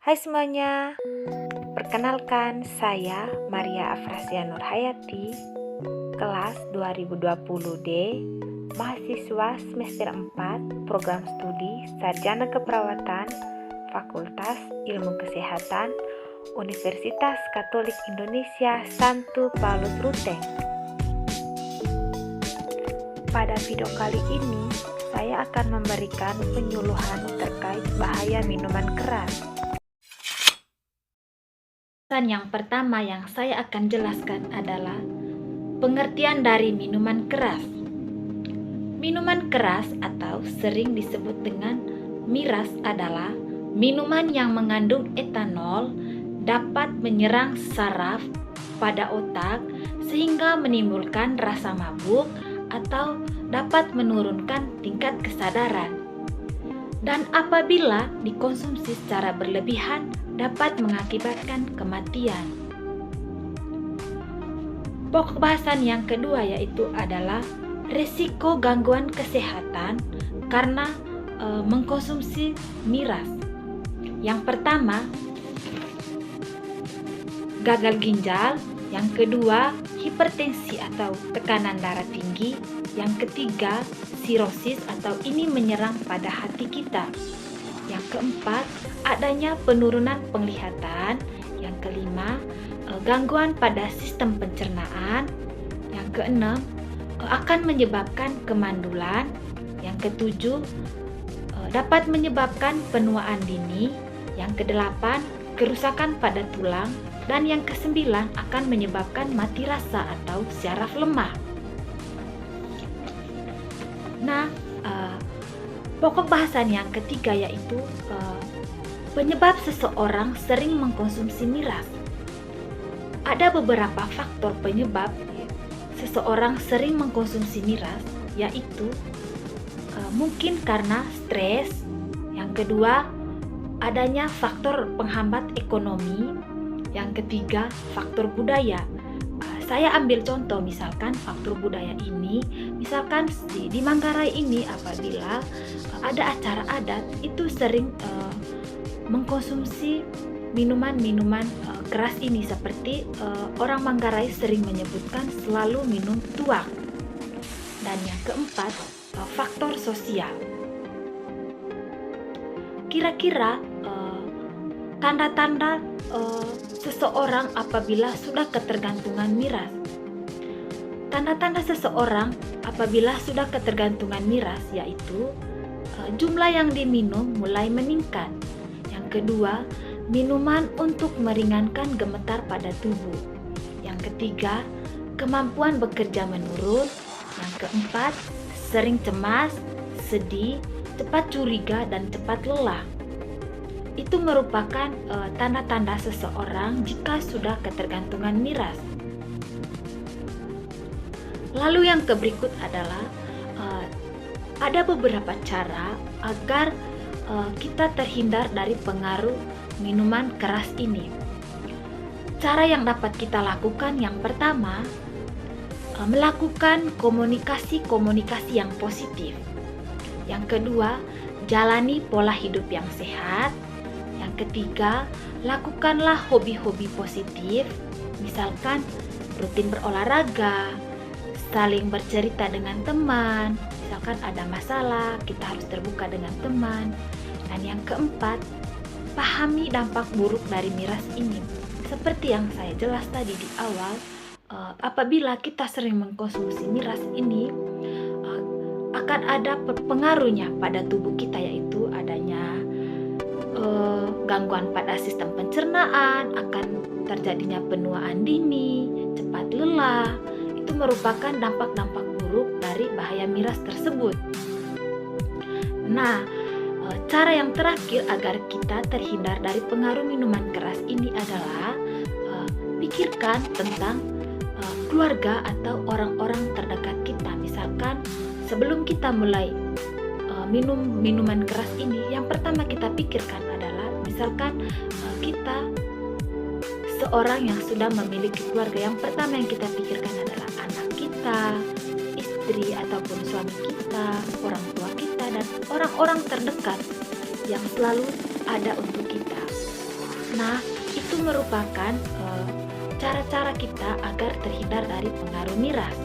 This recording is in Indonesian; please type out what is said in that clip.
Hai semuanya, perkenalkan saya Maria Afrasia Nurhayati, kelas 2020D, mahasiswa semester 4, program studi Sarjana Keperawatan, Fakultas Ilmu Kesehatan, Universitas Katolik Indonesia Santo Paulus Ruteng. Pada video kali ini, saya akan memberikan penyuluhan terkait bahaya minuman keras. Yang pertama yang saya akan jelaskan adalah pengertian dari minuman keras. Minuman keras atau sering disebut dengan miras adalah minuman yang mengandung etanol, dapat menyerang saraf pada otak sehingga menimbulkan rasa mabuk atau dapat menurunkan tingkat kesadaran. Dan apabila dikonsumsi secara berlebihan dapat mengakibatkan kematian. Pokok bahasan yang kedua yaitu adalah risiko gangguan kesehatan karena mengkonsumsi miras. Yang pertama, gagal ginjal. Yang kedua, hipertensi atau tekanan darah tinggi. Yang ketiga, sirosis atau ini menyerang pada hati kita. Yang keempat, adanya penurunan penglihatan. Yang kelima, gangguan pada sistem pencernaan. Yang keenam, akan menyebabkan kemandulan. Yang ketujuh, dapat menyebabkan penuaan dini. Yang kedelapan, kerusakan pada tulang. Dan yang kesembilan, akan menyebabkan mati rasa atau syaraf lemah. Nah, pokok bahasan yang ketiga yaitu penyebab seseorang sering mengkonsumsi miras. Ada beberapa faktor penyebab seseorang sering mengkonsumsi miras, yaitu mungkin karena stres. Yang kedua, adanya faktor penghambat ekonomi. Yang ketiga, faktor budaya. Saya ambil contoh misalkan faktor budaya ini, misalkan di Manggarai ini apabila ada acara adat itu sering mengkonsumsi minuman-minuman keras ini seperti orang Manggarai sering menyebutkan selalu minum tuak. Dan yang keempat, faktor sosial. Kira-kira tanda-tanda seseorang apabila sudah ketergantungan miras. Tanda-tanda seseorang apabila sudah ketergantungan miras yaitu jumlah yang diminum mulai meningkat. Yang kedua, minuman untuk meringankan gemetar pada tubuh. Yang ketiga, kemampuan bekerja menurun. Yang keempat, sering cemas, sedih, cepat curiga dan cepat lelah. Itu merupakan tanda-tanda seseorang jika sudah ketergantungan miras. Lalu yang berikut adalah ada beberapa cara agar kita terhindar dari pengaruh minuman keras ini. Cara yang dapat kita lakukan yang pertama, melakukan komunikasi yang positif. Yang kedua, jalani pola hidup yang sehat. Yang ketiga, lakukanlah hobi-hobi positif, misalkan rutin berolahraga, saling bercerita dengan teman, misalkan ada masalah, kita harus terbuka dengan teman. Dan yang keempat, pahami dampak buruk dari miras ini. Seperti yang saya jelas tadi di awal, apabila kita sering mengkonsumsi miras ini, akan ada pengaruhnya pada tubuh kita, yaitu adanya gangguan pada sistem pencernaan, akan terjadinya penuaan dini, cepat lelah. Itu merupakan dampak-dampak buruk dari bahaya miras tersebut. Nah, cara yang terakhir agar kita terhindar dari pengaruh minuman keras ini adalah pikirkan tentang keluarga atau orang-orang terdekat kita. Misalkan sebelum kita mulai minum minuman keras ini, yang pertama kita pikirkan adalah misalkan kita seorang yang sudah memiliki keluarga, yang pertama yang kita pikirkan adalah anak kita, istri ataupun suami kita, orang tua kita, dan orang-orang terdekat yang selalu ada untuk kita. Nah, itu merupakan cara-cara kita agar terhindar dari pengaruh miras.